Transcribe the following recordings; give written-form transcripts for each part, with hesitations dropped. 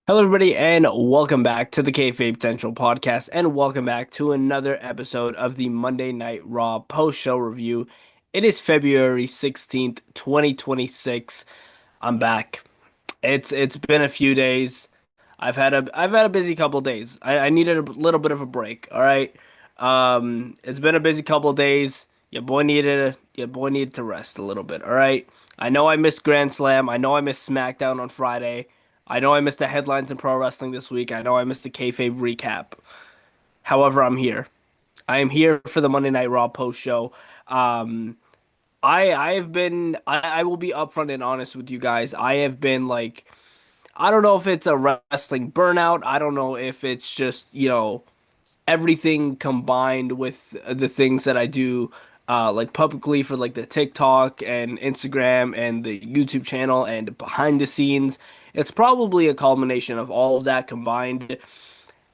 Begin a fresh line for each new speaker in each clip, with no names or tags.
Hello, everybody, and welcome back to the Kayfabe Central podcast, and welcome back to another episode of the Monday Night Raw post-show review. It is February 16th, 2026. I'm back. It's been a few days. I've had a busy couple days. I needed a little bit of a break. All right. It's been a busy couple days. Your boy needed to rest a little bit. All right. I know I missed Grand Slam. I know I missed SmackDown on Friday. I know I missed the headlines in pro wrestling this week. I know I missed the kayfabe recap. However, I'm here. I am here for the Monday Night Raw post show. Um, I will be upfront and honest with you guys. I have been like, I don't know if it's a wrestling burnout. I don't know if it's just, everything combined with the things that I do like publicly for like the TikTok and Instagram and the YouTube channel and behind the scenes. It's probably a culmination of all of that combined.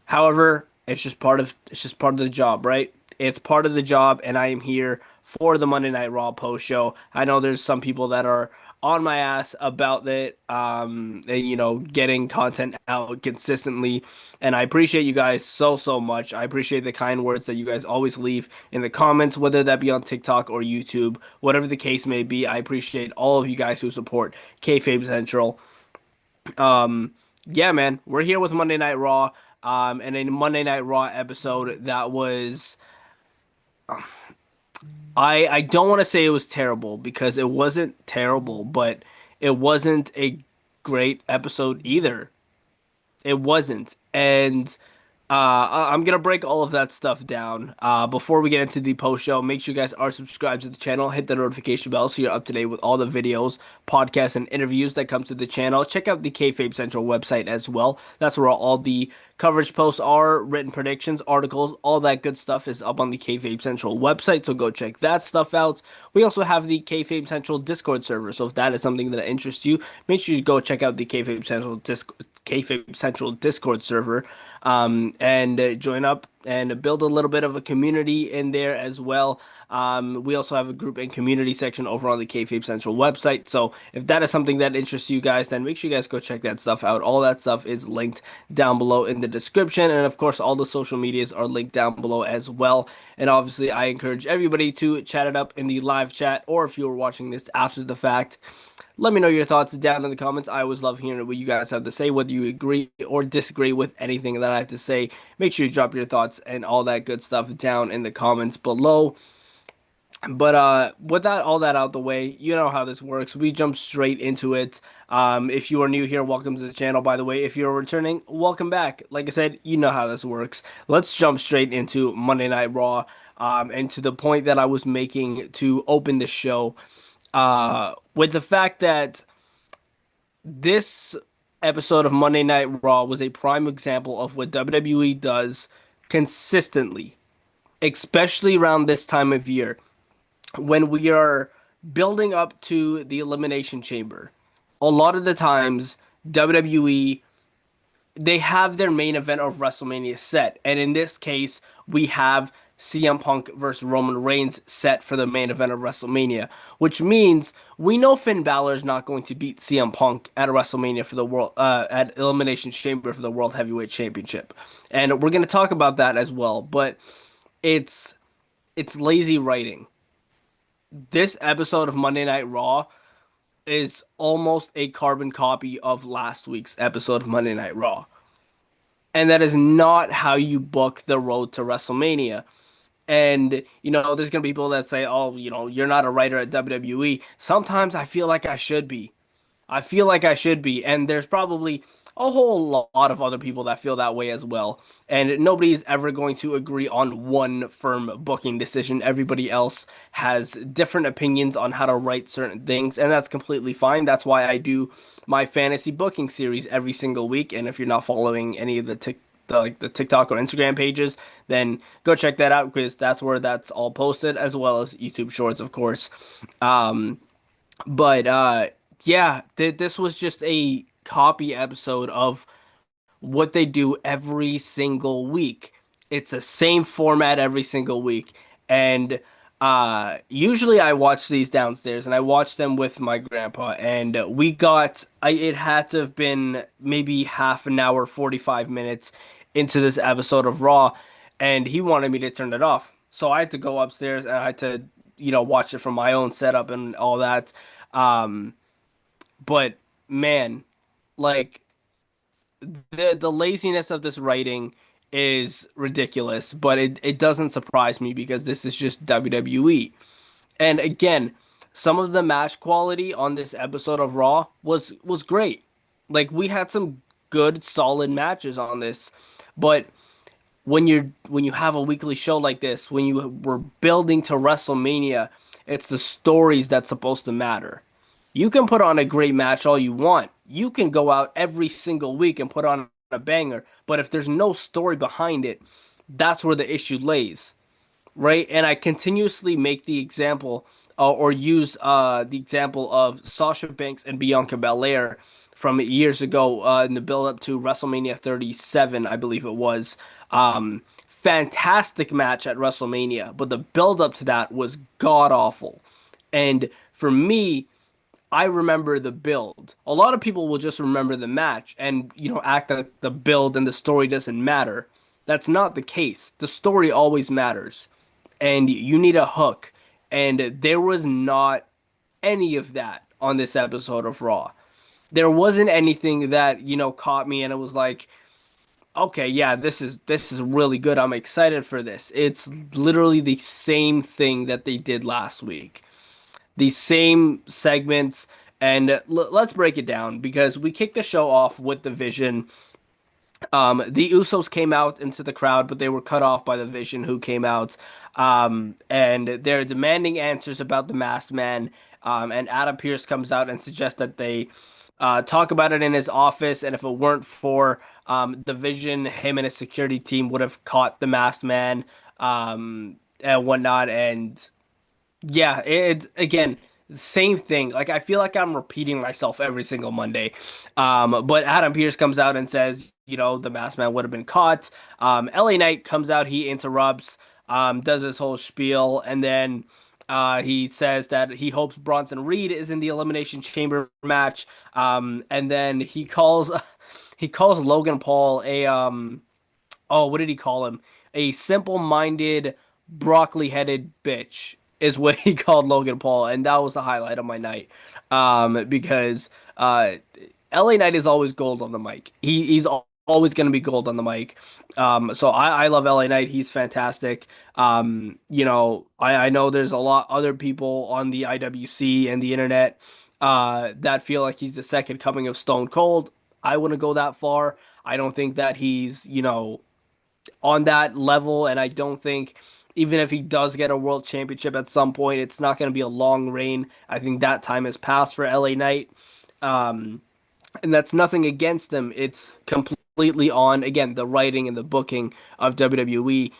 However, it's just part of the job, right? It's part of the job, and I am here for the Monday Night Raw post show. I know there's some people that are on my ass about it, and getting content out consistently, and I appreciate you guys so much. I appreciate the kind words that you guys always leave in the comments, whether that be on TikTok or YouTube, whatever the case may be. I appreciate all of you guys who support Kayfabe Central. Yeah, man, we're here with Monday Night Raw, and a Monday Night Raw episode that was I don't want to say it was terrible because it wasn't terrible, but it wasn't a great episode either. It wasn't. And I'm gonna break all of that stuff down. Before we get into the post show, make sure you guys are subscribed to the channel. Hit the notification bell so you're up to date with all the videos, podcasts, and interviews that come to the channel. Check out the Kayfabe Central website as well. That's where all the coverage posts are, written predictions, articles, all that good stuff is up on the Kayfabe Central website. So go check that stuff out. We also have the Kayfabe Central Discord server. So if that is something that interests you, make sure you go check out the Kayfabe Central Discord server, and join up and build a little bit of a community in there as well. We also have a group and community section over on the Kayfabe Central website. So if that is something that interests you guys, then make sure you guys go check that stuff out. All that stuff is linked down below in the description. And of course, all the social medias are linked down below as well. And obviously, I encourage everybody to chat it up in the live chat, or if you are watching this after the fact, let me know your thoughts down in the comments. I always love hearing what you guys have to say, whether you agree or disagree with anything that I have to say. Make sure you drop your thoughts and all that good stuff down in the comments below. But with that all that out the way, you know how this works. We jump straight into it. If you are new here, welcome to the channel. By the way, if you're returning, welcome back. Like I said, you know how this works. Let's jump straight into Monday Night Raw, and to the point that I was making to open the show, with the fact that this episode of Monday Night Raw was a prime example of what WWE does consistently, especially around this time of year when we are building up to the Elimination Chamber. A lot of the times, WWE, they have their main event of WrestleMania set. And in this case, we have CM Punk versus Roman Reigns set for the main event of WrestleMania, which means we know Finn Balor is not going to beat CM Punk at WrestleMania for the world, at Elimination Chamber for the World Heavyweight Championship. And we're going to talk about that as well, but it's it's lazy writing. This episode of Monday Night Raw is almost a carbon copy of last week's episode of Monday Night Raw. And that is not how you book the road to WrestleMania. And, there's going to be people that say, oh, you're not a writer at WWE. Sometimes I feel like I should be. I feel like I should be. And there's probably a whole lot of other people that feel that way as well. And nobody's ever going to agree on one firm booking decision. Everybody else has different opinions on how to write certain things, and that's completely fine. That's why I do my fantasy booking series every single week. And if you're not following any of the TikTok or Instagram pages, then go check that out because that's where that's all posted, as well as YouTube Shorts, of course. Um, but yeah, this was just a copy episode of what they do every single week. It's the same format every single week. And Usually I watch these downstairs and I watch them with my grandpa, and it had to have been maybe half an hour, 45 minutes into this episode of Raw, and he wanted me to turn it off. So I had to go upstairs and I had to, watch it from my own setup and all that. Um, but man, like the laziness of this writing is ridiculous, but it doesn't surprise me because this is just WWE. And again, some of the match quality on this episode of Raw was great. Like we had some good solid matches on this. But when you have a weekly show like this, when you were building to WrestleMania, it's the stories that's supposed to matter. You can put on a great match all you want. You can go out every single week and put on a banger, but if there's no story behind it, that's where the issue lays, right? And I continuously make the example or use the example of Sasha Banks and Bianca Belair from years ago in the build up to WrestleMania 37, I believe it was. Fantastic match at WrestleMania, but the build up to that was god awful. And for me, I remember the build. A lot of people will just remember the match and, act like the build and the story doesn't matter. That's not the case. The story always matters. And you need a hook. And there was not any of that on this episode of Raw. There wasn't anything that, caught me and it was like, okay, yeah, this is really good. I'm excited for this. It's literally the same thing that they did last week, these same segments. And let's break it down because we kicked the show off with the Vision. The Usos came out into the crowd, but they were cut off by the Vision, who came out. And they're demanding answers about the Masked Man. And Adam Pearce comes out and suggests that they talk about it in his office. And if it weren't for the Vision, him and his security team would have caught the Masked Man and whatnot. And yeah, it again, same thing. Like I feel like I'm repeating myself every single Monday. But Adam Pearce comes out and says, the masked man would have been caught. LA Knight comes out, he interrupts, does his whole spiel, and then he says that he hopes Bronson Reed is in the Elimination Chamber match. And then he calls he calls Logan Paul a oh, what did he call him? A simple-minded, broccoli-headed bitch is what he called Logan Paul, and that was the highlight of my night. Because LA Knight is always gold on the mic. He's always going to be gold on the mic. So I love LA Knight. He's fantastic. I know there's a lot other people on the IWC and the internet that feel like he's the second coming of Stone Cold. I wouldn't go that far. I don't think that he's, on that level, and I don't think even if he does get a world championship at some point, it's not going to be a long reign. I think that time has passed for LA Knight. Um, and that's nothing against them. It's completely on, again, the writing and the booking of WWE,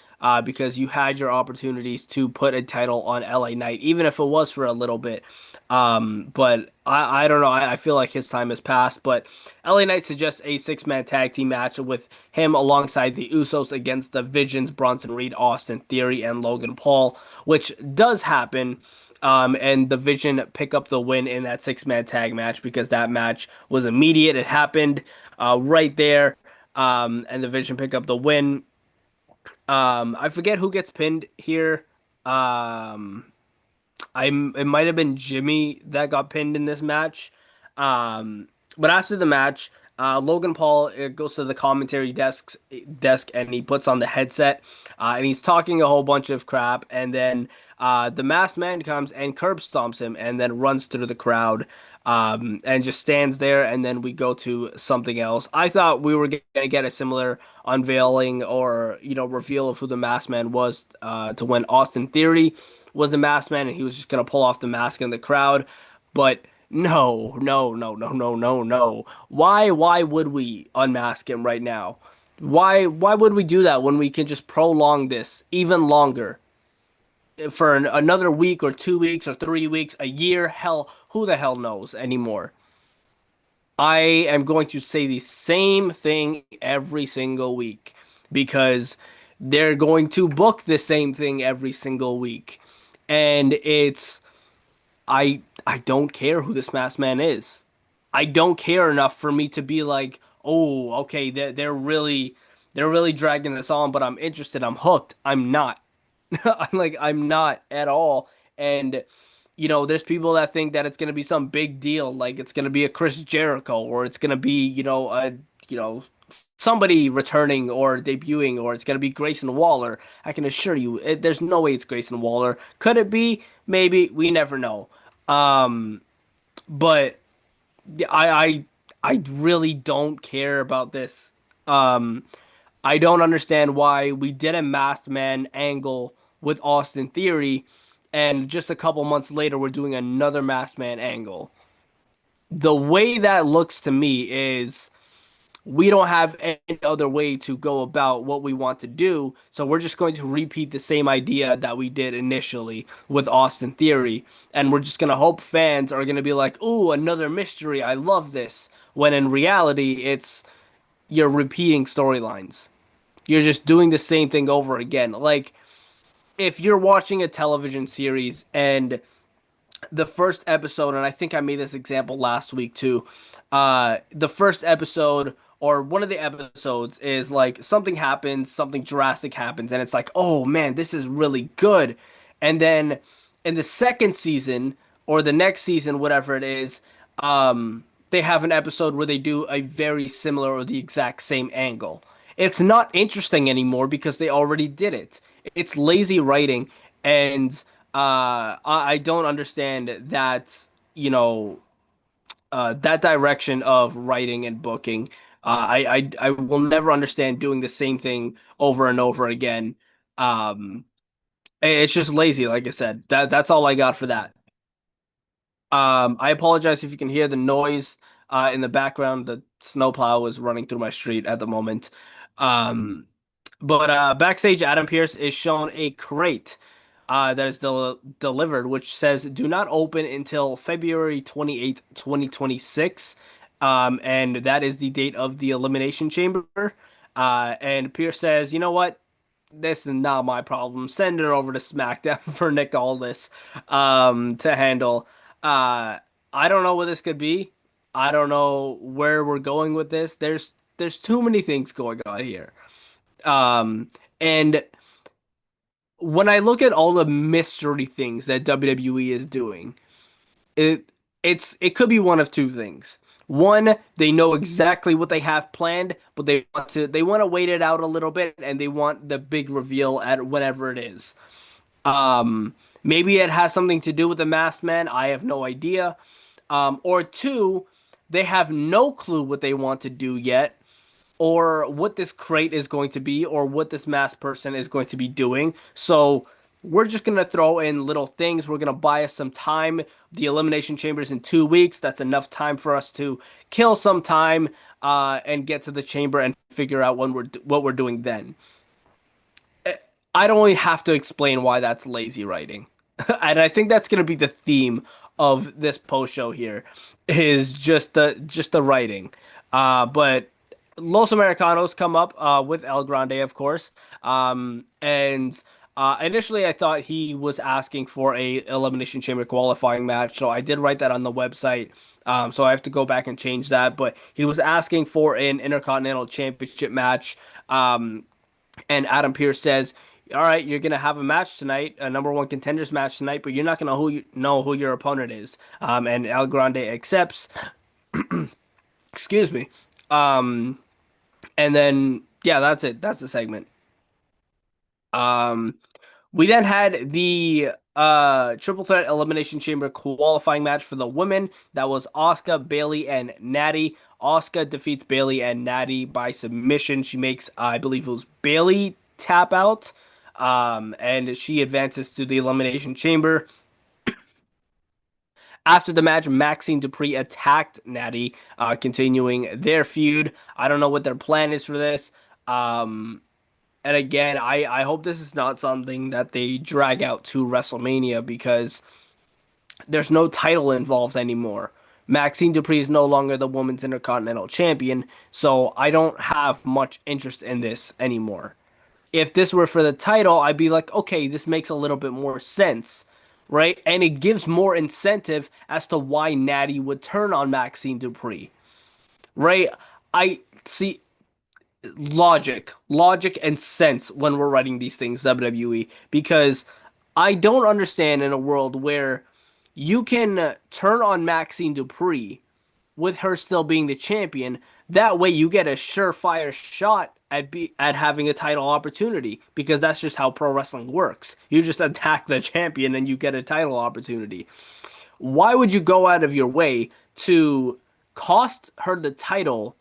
because you had your opportunities to put a title on LA Knight, even if it was for a little bit. But I don't know. I feel like his time has passed. But LA Knight suggests a six-man tag team match with him alongside the Usos against the Visions, Bronson Reed, Austin Theory, and Logan Paul, which does happen. And the Vision pick up the win in that six-man tag match because that match was immediate. It happened right there. And the Vision pick up the win. I forget who gets pinned here. It might have been Jimmy that got pinned in this match. But after the match, Logan Paul goes to the commentary desk and he puts on the headset and he's talking a whole bunch of crap. And then the masked man comes and curb stomps him and then runs through the crowd and just stands there. And then we go to something else. I thought we were going to get a similar unveiling or reveal of who the masked man was to when Austin Theory was the masked man and he was just going to pull off the mask in the crowd. But no, no, no, no, no, no, no. Why would we unmask him right now? Why would we do that when we can just prolong this even longer for another week or 2 weeks or 3 weeks, a year? Hell, who the hell knows anymore? I am going to say the same thing every single week because they're going to book the same thing every single week. And I don't care who this masked man is. I don't care enough for me to be like, oh, okay, they're really dragging this on, but I'm interested. I'm hooked. I'm not. I'm not at all. And there's people that think that it's gonna be some big deal, like it's gonna be a Chris Jericho, or it's gonna be, you know, somebody returning or debuting, or it's gonna be Grayson Waller. I can assure you, there's no way it's Grayson Waller. Could it be? Maybe. We never know. Um, but yeah, I really don't care about this. Um, I don't understand why we did a masked man angle with Austin Theory, and just a couple months later we're doing another masked man angle. The way that looks to me is we don't have any other way to go about what we want to do, so we're just going to repeat the same idea that we did initially with Austin Theory, and we're just gonna hope fans are gonna be like, "Ooh, another mystery. I love this." When in reality, it's you're repeating storylines. You're just doing the same thing over again. Like if you're watching a television series and the first episode, and I think I made this example last week too. The first episode or one of the episodes is like something happens, something drastic happens, and it's like, oh man, this is really good. And then in the second season or the next season, whatever it is, they have an episode where they do a very similar or the exact same angle. It's not interesting anymore because they already did it. It's lazy writing, and I don't understand that, that direction of writing and booking. I will never understand doing the same thing over and over again. Um, it's just lazy, like I said. That's all I got for that. I apologize if you can hear the noise in the background. The snowplow is running through my street at the moment. Um, but backstage, Adam Pearce is shown a crate that is delivered, which says "Do not open until February 28th, 2026." And that is the date of the Elimination Chamber. And Pierce says, "You know what? This is not my problem. Send it over to SmackDown for Nick Aldis to handle." Uh, I don't know what this could be. I don't know where we're going with this. There's too many things going on here. And when I look at all the mystery things that WWE is doing, it it could be one of two things. One, they know exactly what they have planned, but they want to wait it out a little bit and they want the big reveal at whenever it is. Maybe it has something to do with the masked man. I have no idea. Or two, they have no clue what they want to do yet, or what this crate is going to be, or what this masked person is going to be doing. So we're just gonna throw in little things. We're gonna buy us some time. The Elimination Chamber's in 2 weeks. That's enough time for us to kill some time and get to the chamber and figure out what we're doing then. I don't really have to explain why that's lazy writing. And I think that's going to be the theme of this post show here is just the writing. But Los Americanos come up with El Grande, of course. And initially I thought he was asking for a Elimination Chamber qualifying match, so I did write that on the website. So I have to go back and change that, but he was asking for an Intercontinental Championship match. And Adam Pearce says, "All right, you're gonna have a match tonight, a number one contenders match tonight, but you're not gonna know who your opponent is." And El Grande accepts. Excuse me. Um, and then yeah, that's it. That's the segment. Um, we then had the triple threat elimination chamber qualifying match for the women. That was Asuka, Bailey, and Natty. Asuka defeats Bailey and Natty by submission. She makes, I believe it was Bailey tap out. And she advances to the elimination chamber. After the match, Maxine Dupree attacked Natty, continuing their feud. I don't know what their plan is for this. Um, and again, I hope this is not something that they drag out to WrestleMania because there's no title involved anymore. Maxine Dupree is no longer the Women's Intercontinental Champion, so I don't have much interest in this anymore. If this were for the title, I'd be like, okay, this makes a little bit more sense. right? And it gives more incentive as to why Natty would turn on Maxine Dupree, right? I see logic and sense when we're writing these things, WWE, because I don't understand in a world where you can turn on Maxine Dupree with her still being the champion. That way, you get a surefire shot at having a title opportunity because that's just how pro wrestling works. You just attack the champion and you get a title opportunity. Why would you go out of your way to cost her the title,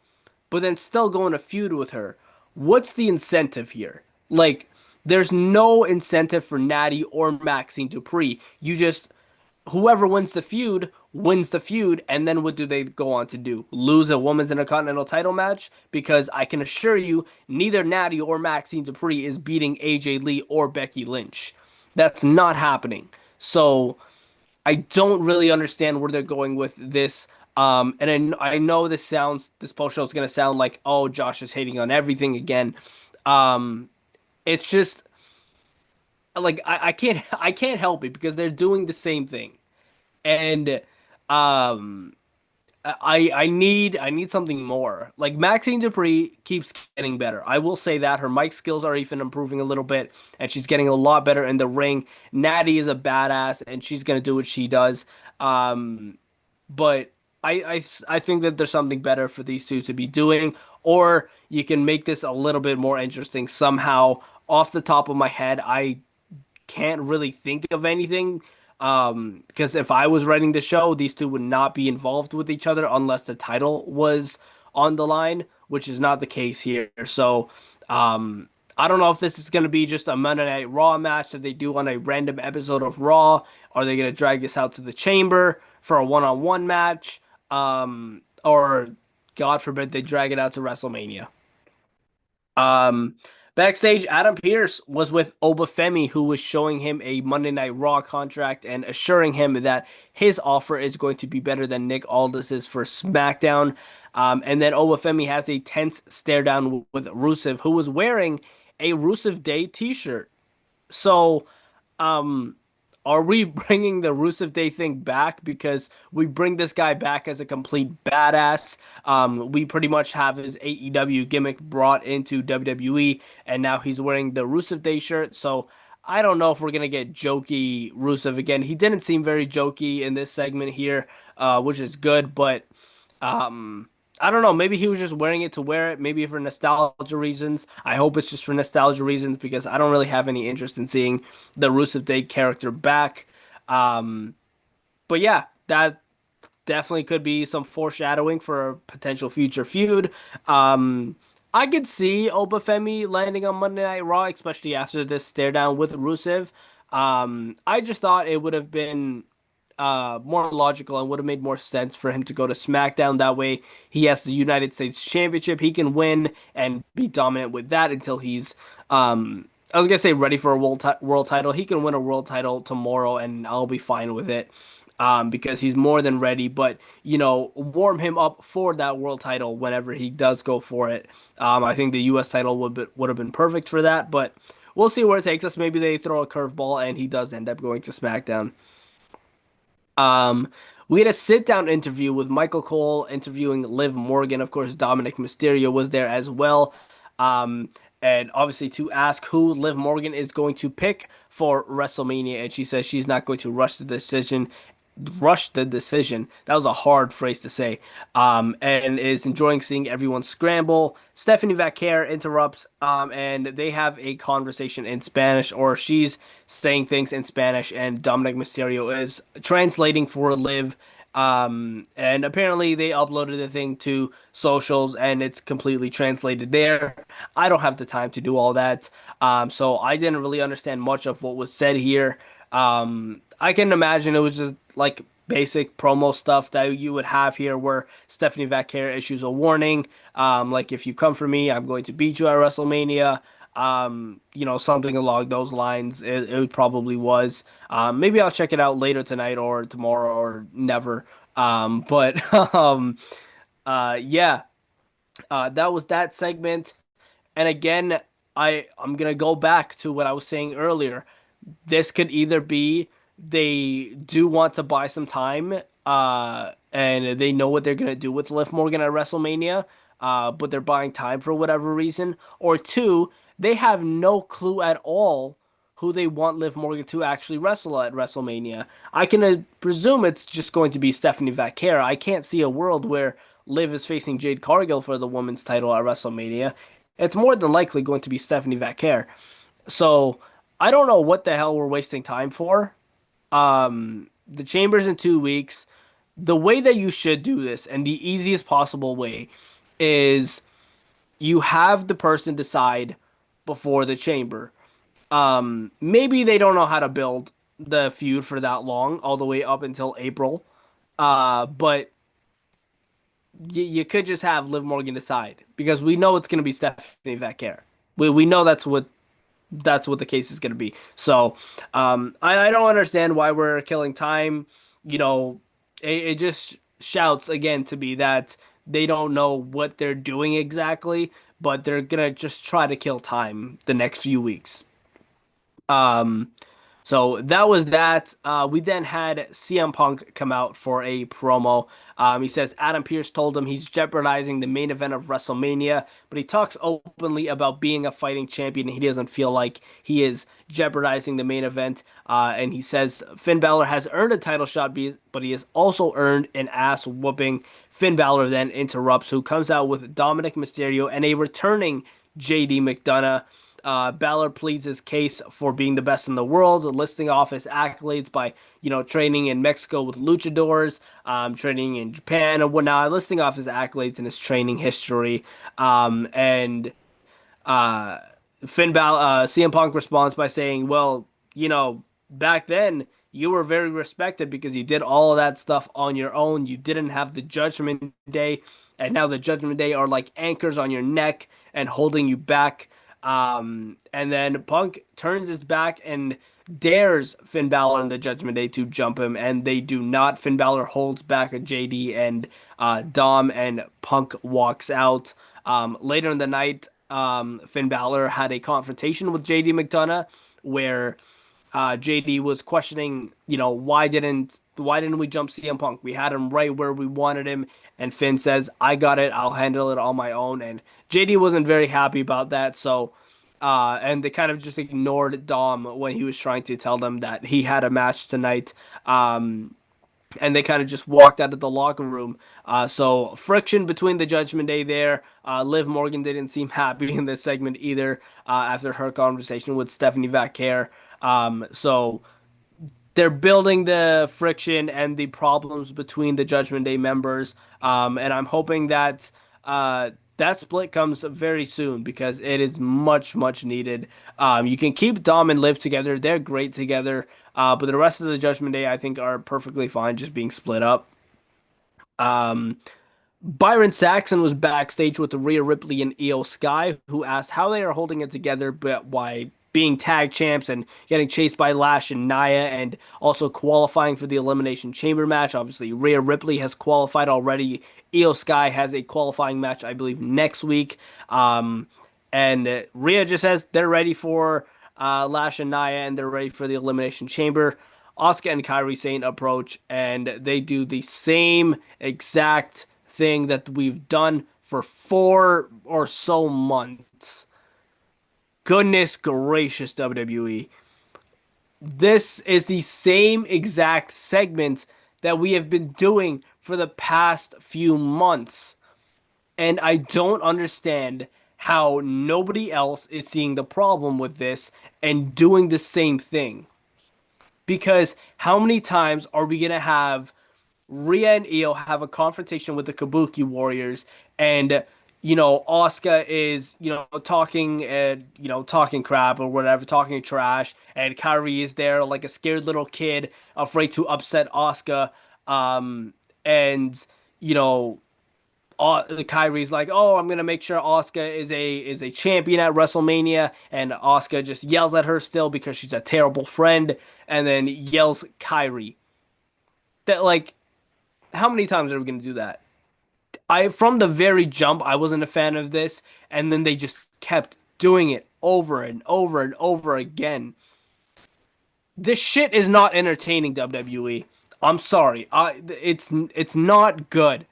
but then still go in a feud with her? What's the incentive here? Like, there's no incentive for Natty or Maxine Dupree. You just whoever wins the feud, and then what do they go on to do? Lose a women's intercontinental title match? Because I can assure you, neither Natty or Maxine Dupree is beating AJ Lee or Becky Lynch. That's not happening. So I don't really understand where they're going with this. And I know this post show is gonna sound like, oh, Josh is hating on everything again. Um, it's just like I can't I can't help it because they're doing the same thing. And um I need something more. Like Maxine Dupree keeps getting better. I will say that her mic skills are even improving a little bit, and she's getting a lot better in the ring. Natty is a badass, and she's gonna do what she does. Um, but I think that there's something better for these two to be doing, or you can make this a little bit more interesting somehow. Off the top of my head, I can't really think of anything. Because if I was writing the show, these two would not be involved with each other unless the title was on the line, which is not the case here. So, I don't know if this is going to be just a Monday Night Raw match that they do on a random episode of Raw. Are they going to drag this out to the Chamber for a one-on-one match? Or God forbid they drag it out to WrestleMania. Um, Backstage, Adam Pearce was with Obafemi, who was showing him a Monday Night Raw contract and assuring him that his offer is going to be better than Nick Aldis's for SmackDown. And then Obafemi has a tense stare down with Rusev, who was wearing a Rusev Day t-shirt. So, um, are we bringing the Rusev Day thing back? Because we bring this guy back as a complete badass. We pretty much have his AEW gimmick brought into WWE, and now he's wearing the Rusev Day shirt. So I don't know if we're gonna get jokey Rusev again. He didn't seem very jokey in this segment here, which is good, but um, I don't know. Maybe he was just wearing it to wear it. Maybe for nostalgia reasons. I hope it's just for nostalgia reasons because I don't really have any interest in seeing the Rusev Day character back. Um, but yeah, that definitely could be some foreshadowing for a potential future feud. Um, I could see Obafemi landing on Monday Night Raw, especially after this stare down with Rusev. I just thought it would have been more logical and would have made more sense for him to go to SmackDown. That way, he has the United States Championship. He can win and be dominant with that until he's, I was gonna say ready for a world title. He can win a world title tomorrow, and I'll be fine with it. Because he's more than ready, but warm him up for that world title whenever he does go for it. I think the U.S. title would have been perfect for that, but we'll see where it takes us. Maybe they throw a curveball and he does end up going to SmackDown. Um, we had a sit down interview with Michael Cole interviewing Liv Morgan. Of course, Dominic Mysterio was there as well. Um, and obviously to ask who Liv Morgan is going to pick for WrestleMania, and she says she's not going to rush the decision. That was a hard phrase to say. And is enjoying seeing everyone scramble. Stephanie Vaquer interrupts, and they have a conversation in Spanish, or she's saying things in Spanish, and Dominic Mysterio is translating for Liv. And apparently they uploaded the thing to socials and it's completely translated there. I don't have the time to do all that. So I didn't really understand much of what was said here. I can imagine it was just like basic promo stuff that you would have here where Stephanie Vaquer issues a warning. Like if you come for me, I'm going to beat you at WrestleMania. Something along those lines. It probably was. Maybe I'll check it out later tonight or tomorrow or never. But yeah, that was that segment. And again, I'm gonna go back to what I was saying earlier. This could either be they do want to buy some time, and they know what they're gonna do with Liv Morgan at WrestleMania, but they're buying time for whatever reason. Or two, they have no clue at all who they want Liv Morgan to actually wrestle at WrestleMania. I can presume it's just going to be Stephanie Vaquera. I can't see a world where Liv is facing Jade Cargill for the women's title at WrestleMania. It's more than likely going to be Stephanie Vaquera. So I don't know what the hell we're wasting time for. The chamber's in 2 weeks. The way that you should do this, and the easiest possible way, is you have the person decide before the chamber. Maybe they don't know how to build the feud for that long, all the way up until April. But you could just have Liv Morgan decide because we know it's going to be Stephanie Vaquer. We know that's what the case is going to be. So I don't understand why we're killing time. You know, it just shouts again to me that they don't know what they're doing exactly, but they're gonna just try to kill time the next few weeks. Um, so that was that. We then had CM Punk come out for a promo. He says Adam Pearce told him he's jeopardizing the main event of WrestleMania, but he talks openly about being a fighting champion. And he doesn't feel like he is jeopardizing the main event. And he says Finn Balor has earned a title shot, but he has also earned an ass whooping. Finn Balor then interrupts, who comes out with Dominic Mysterio and a returning JD McDonough. Balor pleads his case for being the best in the world, listing off his accolades by, training in Mexico with luchadors, training in Japan and whatnot, listing off his accolades and his training history. And uh, CM Punk responds by saying, "Well, back then you were very respected because you did all of that stuff on your own. You didn't have the Judgment Day, and now the Judgment Day are like anchors on your neck and holding you back." And then Punk turns his back and dares Finn Balor and the Judgment Day to jump him, and they do not. Finn Balor holds back a JD and Dom, and Punk walks out. Later in the night, Finn Balor had a confrontation with JD McDonough where JD was questioning, why didn't we jump CM Punk? We had him right where we wanted him, and Finn says, "I got it. I'll handle it on my own." And JD wasn't very happy about that, so and they kind of just ignored Dom when he was trying to tell them that he had a match tonight. And they kind of just walked out of the locker room. So friction between the Judgment Day there. Liv Morgan didn't seem happy in this segment either after her conversation with Stephanie Vaquer. So they're building the friction and the problems between the Judgment Day members. And I'm hoping that that split comes very soon because it is much, much needed. You can keep Dom and Liv together. They're great together. But the rest of the Judgment Day, I think, are perfectly fine just being split up. Um, Byron Saxon was backstage with Rhea Ripley and Io Sky, who asked how they are holding it together, but why being tag champs and getting chased by Lash and Nia, and also qualifying for the Elimination Chamber match. Obviously, Rhea Ripley has qualified already. Io Sky has a qualifying match, I believe, next week. And Rhea just says they're ready for Lash and Nia, and they're ready for the Elimination Chamber. Asuka and Kairi Sane approach, and they do the same exact thing that we've done for 4 or so months. Goodness gracious, WWE. This is the same exact segment that we have been doing for the past few months. And I don't understand how nobody else is seeing the problem with this and doing the same thing. Because how many times are we going to have Rhea and Io have a confrontation with the Kabuki Warriors, and Asuka is talking crap or whatever, talking trash, and Kairi is there like a scared little kid, afraid to upset Asuka, and you know. Kyrie's like, "Oh, I'm gonna make sure Asuka is a champion at WrestleMania," and Asuka just yells at her still because she's a terrible friend, and then yells Kyrie. That like how many times are we going to do that? I from the very jump, I wasn't a fan of this, and then they just kept doing it over and over and over again. This shit is not entertaining, WWE. I'm sorry. It's not good.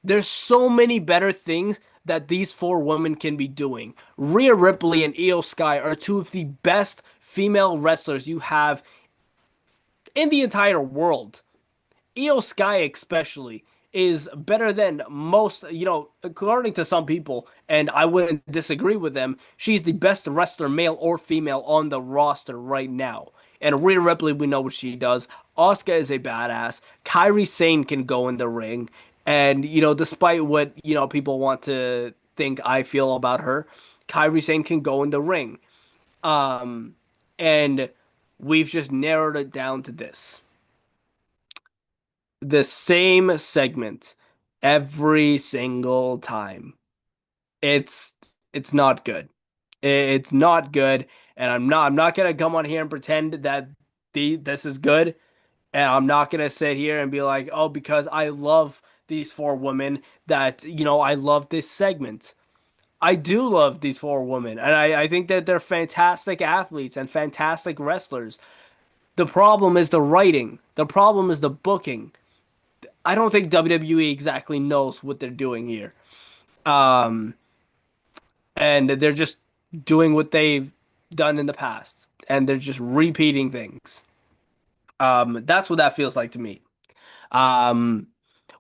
There's so many better things that these four women can be doing. Rhea Ripley and Io Sky are two of the best female wrestlers you have in the entire world. Io Sky especially is better than most, according to some people, and I wouldn't disagree with them. She's the best wrestler, male or female, on the roster right now. And Rhea Ripley, we know what she does. Asuka is a badass. Kairi Sane can go in the ring. And, despite what, people want to think I feel about her, Kairi Sane can go in the ring. Um, and we've just narrowed it down to this: the same segment every single time. It's it's not good. It's not good, and I'm not gonna come on here and pretend that this is good, and I'm not gonna sit here and be like, oh, because I love these four women that I love this segment. I do love these four women, and I think that they're fantastic athletes and fantastic wrestlers. The problem is the writing. The problem is the booking. I don't think WWE exactly knows what they're doing here. Um, and they're just doing what they've done in the past, and they're just repeating things. That's what that feels like to me. Um,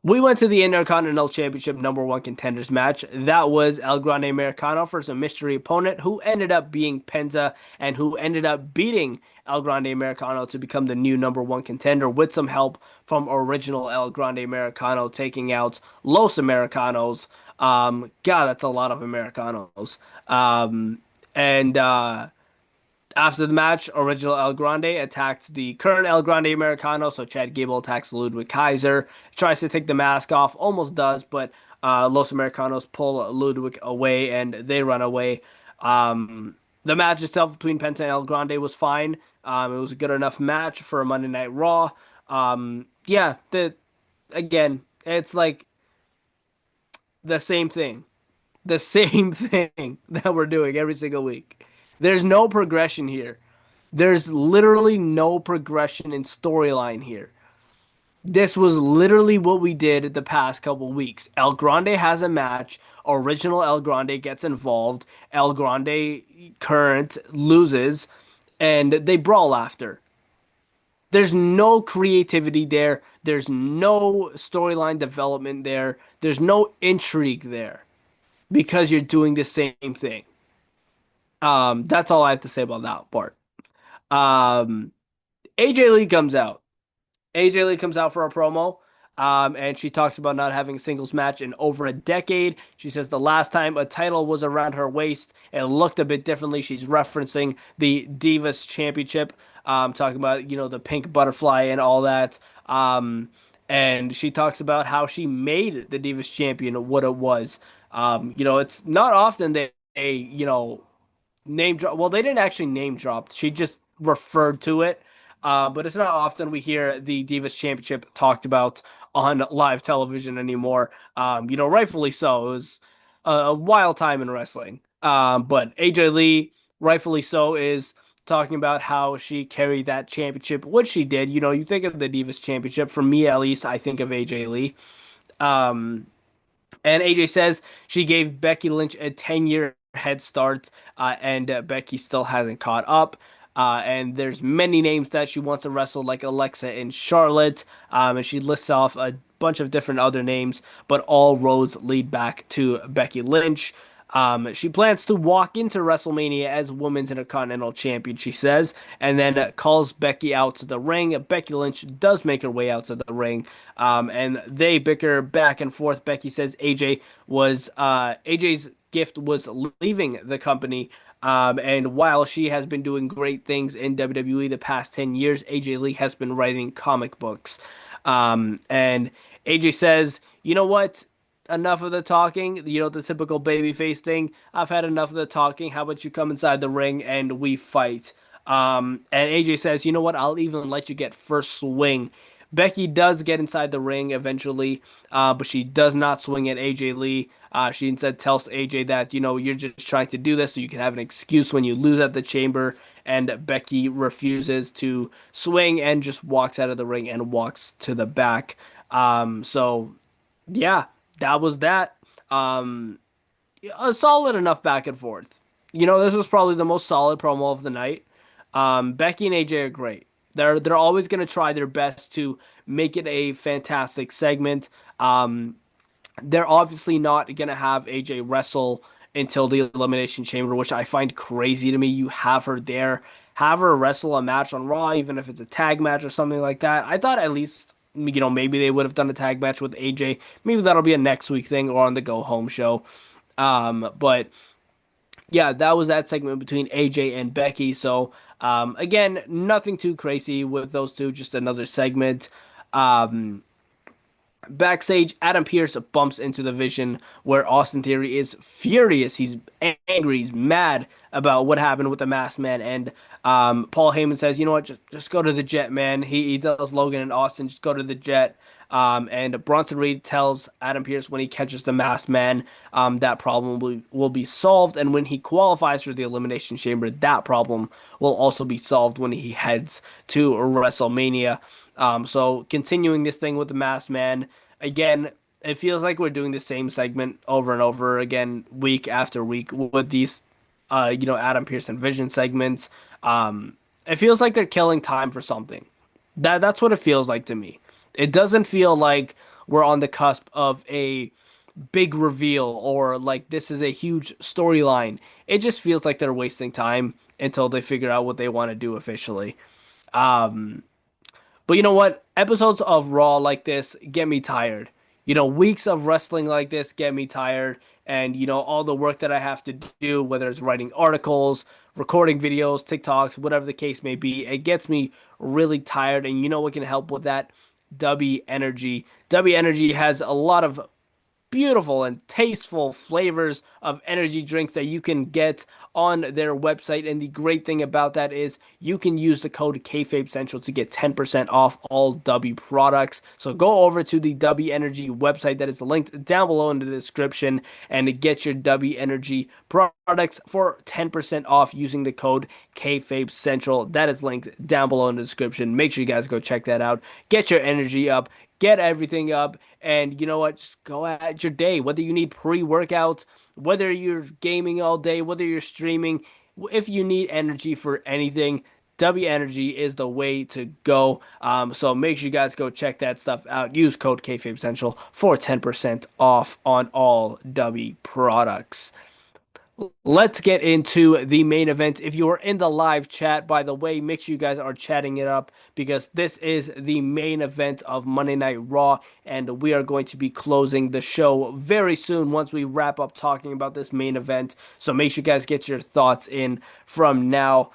we went to the Intercontinental Championship number one contenders match. That was El Grande Americano versus a mystery opponent who ended up being Penta and who ended up beating El Grande Americano to become the new number one contender with some help from original El Grande Americano taking out Los Americanos. God, that's a lot of Americanos. And After the match, original El Grande attacked the current El Grande Americano. So Chad Gable attacks Ludwig Kaiser, tries to take the mask off, almost does, but Los Americanos pull Ludwig away and they run away. The match itself between Penta and El Grande was fine. It was a good enough match for a Monday Night Raw. Yeah, again, it's like the same thing, the same thing that we're doing every single week. There's no progression here. There's literally no progression in storyline here. This was literally what we did the past couple weeks. El Grande has a match. Original El Grande gets involved. El Grande current loses, and they brawl after. There's no creativity there. There's no storyline development there. There's no intrigue there because you're doing the same thing. That's all I have to say about that part. Um, AJ Lee comes out. AJ Lee comes out for a promo, and she talks about not having a singles match in over a decade. She says the last time a title was around her waist, it looked a bit differently. She's referencing the Divas Championship, talking about the pink butterfly and all that. And she talks about how she made the Divas Champion what it was. It's not often that name drop. Well, they didn't actually name drop. She just referred to it. But it's not often we hear the Divas Championship talked about on live television anymore. Rightfully so. It was a wild time in wrestling. But AJ Lee, rightfully so, is talking about how she carried that championship, what she did. You think of the Divas Championship. For me, at least, I think of AJ Lee. Um, and AJ says she gave Becky Lynch a 10-year head start, and Becky still hasn't caught up. And there's many names that she wants to wrestle, like Alexa and Charlotte. And she lists off a bunch of different other names, but all roads lead back to Becky Lynch. She plans to walk into WrestleMania as Women's Intercontinental Champion, she says, and then calls Becky out to the ring. Becky Lynch does make her way out to the ring, and they bicker back and forth. Becky says AJ's gift was leaving the company. And while she has been doing great things in WWE the past 10 years, AJ Lee has been writing comic books. And AJ says, you know what? Enough of the talking, the typical babyface thing. I've had enough of the talking. How about you come inside the ring and we fight? And AJ says, you know what? I'll even let you get first swing. Becky does get inside the ring eventually, but she does not swing at AJ Lee. She instead tells AJ that, you're just trying to do this so you can have an excuse when you lose at the chamber. And Becky refuses to swing and just walks out of the ring and walks to the back. So yeah, that was that. Um, a solid enough back and forth. This was probably the most solid promo of the night. Becky and AJ are great. They're always gonna try their best to make it a fantastic segment. They're obviously not gonna have AJ wrestle until the Elimination Chamber, which I find crazy to me. You have her there, have her wrestle a match on Raw, even if it's a tag match or something like that. I thought at least, maybe they would have done a tag match with AJ. Maybe that'll be a next week thing or on the Go Home show. But yeah, that was that segment between AJ and Becky. So again, nothing too crazy with those two, just another segment. Um, Backstage, Adam Pearce bumps into the Vision where Austin Theory is furious. He's angry. He's mad about what happened with the Masked Man. And Paul Heyman says, you know what, just go to the Jet, man. He tells Logan and Austin, just go to the Jet. And Bronson Reed tells Adam Pearce when he catches the Masked Man, that problem will be solved. And when he qualifies for the Elimination Chamber, that problem will also be solved when he heads to WrestleMania. So continuing this thing with the Masked Man, again, it feels like we're doing the same segment over and over again, week after week with these, Adam Pearce and Vision segments. It feels like they're killing time for something. That's what it feels like to me. It doesn't feel like we're on the cusp of a big reveal or like this is a huge storyline. It just feels like they're wasting time until they figure out what they want to do officially. Um, but you know what? Episodes of Raw like this get me tired. Weeks of wrestling like this get me tired. And, all the work that I have to do, whether it's writing articles, recording videos, TikToks, whatever the case may be, it gets me really tired. And you know what can help with that? W Energy. W Energy has a lot of beautiful and tasteful flavors of energy drinks that you can get on their website. And the great thing about that is you can use the code Kayfabe Central to get 10% off all W products. So go over to the W Energy website that is linked down below in the description and get your W Energy products for 10% off using the code Kayfabe Central. That is linked down below in the description. Make sure you guys go check that out. Get your energy up. Get everything up, and you know what? Just go at your day. Whether you need pre-workout, whether you're gaming all day, whether you're streaming, if you need energy for anything, W Energy is the way to go. So make sure you guys go check that stuff out. Use code KFABE Central for 10% off on all W products. Let's get into the main event. If you are in the live chat, by the way, make sure you guys are chatting it up because this is the main event of Monday Night Raw, and we are going to be closing the show very soon once we wrap up talking about this main event. So make sure you guys get your thoughts in from now.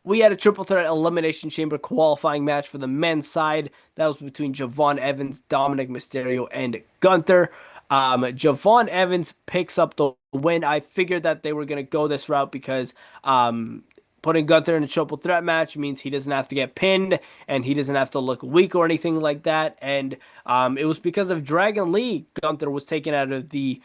We had a triple threat elimination chamber qualifying match for the men's side. That was between Javon Evans, Dominic Mysterio, and Gunther. Javon Evans picks up the win. I figured that they were going to go this route because putting Gunther in a triple threat match means he doesn't have to get pinned and he doesn't have to look weak or anything like that. And it was because of Dragon Lee, Gunther was taken out of the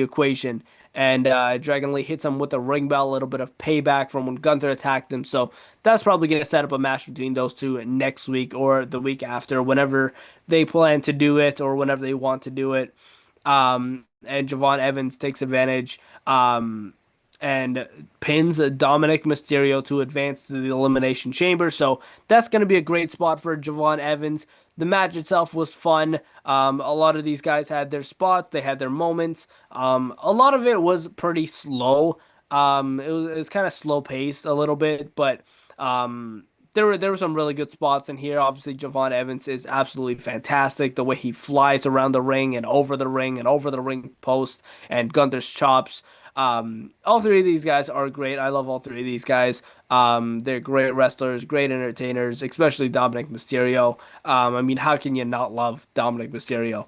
equation. And Dragon Lee hits him with a ring bell, a little bit of payback from when Gunther attacked him. So that's probably going to set up a match between those two next week or the week after, whenever they plan to do it or whenever they want to do it. And Javon Evans takes advantage and pins Dominic Mysterio to advance to the Elimination Chamber. So that's going to be a great spot for Javon Evans. The match itself was fun. A lot of these guys had their spots. They had their moments. A lot of it was pretty slow. It was kind of slow paced a little bit, but there were some really good spots in here. Obviously, Javon Evans is absolutely fantastic. The way he flies around the ring and over the ring post and Gunther's chops. All three of these guys are great. I love all three of these guys. They're great wrestlers, great entertainers, especially Dominic Mysterio. How can you not love Dominic Mysterio?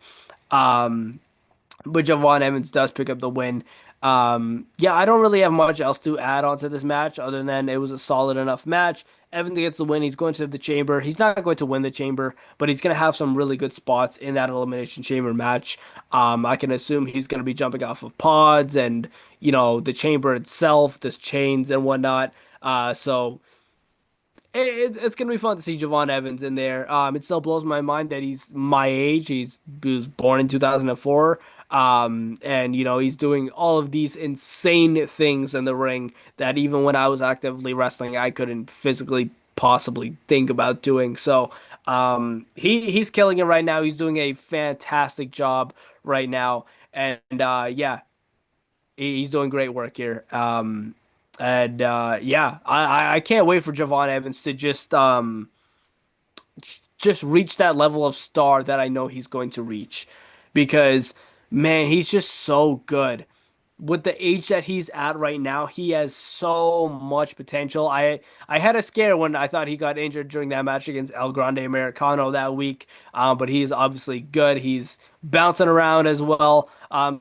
But Javon Evans does pick up the win. Yeah, I don't really have much else to add on to this match other than it was a solid enough match. Evans gets the win. He's going to the chamber. He's not going to win the chamber, but he's going to have some really good spots in that Elimination Chamber match. I can assume he's going to be jumping off of pods and, the chamber itself, the chains and whatnot. So it's gonna be fun to see Javon Evans in there. It still blows my mind that he's my age. He was born in 2004. And he's doing all of these insane things in the ring that even when I was actively wrestling, I couldn't physically possibly think about doing. So, he's killing it right now. He's doing a fantastic job right now, and yeah, he's doing great work here. And yeah, I can't wait for Javon Evans to just reach that level of star that I know he's going to reach, because man, he's just so good. With the age that he's at right now, he has so much potential. I had a scare when I thought he got injured during that match against El Grande Americano that week. But he's obviously good. He's bouncing around as well,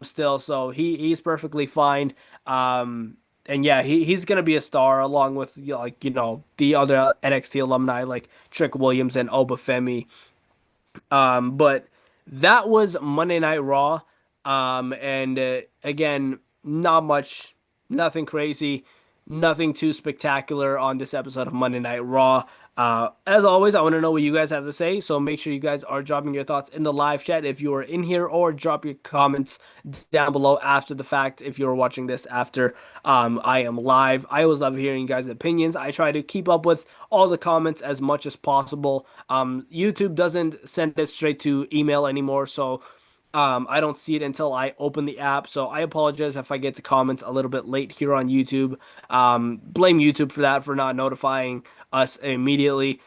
still, so he's perfectly fine. And yeah, he's gonna be a star along with the other NXT alumni like Trick Williams and Obafemi. But that was Monday Night Raw. And again, not much, nothing crazy, nothing too spectacular on this episode of Monday Night Raw. As always, I want to know what you guys have to say, so make sure you guys are dropping your thoughts in the live chat if you are in here, or drop your comments down below after the fact if you're watching this after I am live. I always love hearing you guys' opinions. I try to keep up with all the comments as much as possible. YouTube doesn't send it straight to email anymore, so I don't see it until I open the app, so I apologize if I get to comments a little bit late here on YouTube. Blame YouTube for that, for not notifying us immediately,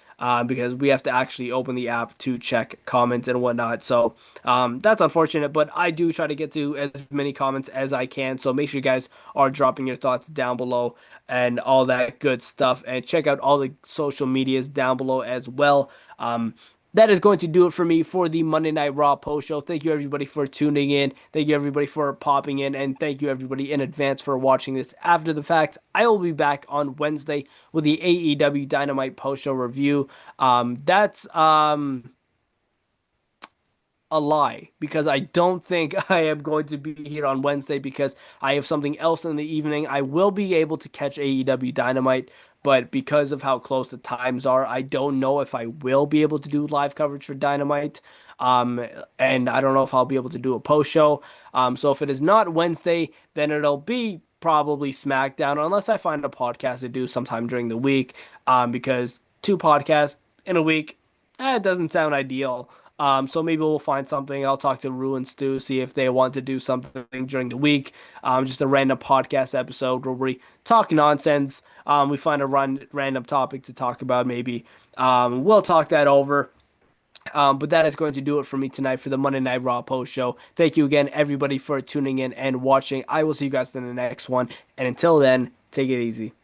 because we have to actually open the app to check comments and whatnot. So that's unfortunate, but I do try to get to as many comments as I can. So make sure you guys are dropping your thoughts down below and all that good stuff. And check out all the social medias down below as well. That is going to do it for me for the Monday Night Raw post show. Thank you everybody for tuning in. Thank you everybody for popping in, and thank you everybody in advance for watching this after the fact. I will be back on Wednesday with the AEW Dynamite post show review. That's a lie, because I don't think I am going to be here on Wednesday because I have something else in the evening. I will be able to catch AEW Dynamite, but because of how close the times are, I don't know if I will be able to do live coverage for Dynamite. And I don't know if I'll be able to do a post show. So if it is not Wednesday, then it'll be probably SmackDown, unless I find a podcast to do sometime during the week. Because two podcasts in a week, it doesn't sound ideal. So maybe we'll find something. I'll talk to Rue and Stu, see if they want to do something during the week. Just a random podcast episode where we talk nonsense. We find a random topic to talk about, maybe. We'll talk that over. But that is going to do it for me tonight for the Monday Night Raw post show. Thank you again, everybody, for tuning in and watching. I will see you guys in the next one. And until then, take it easy.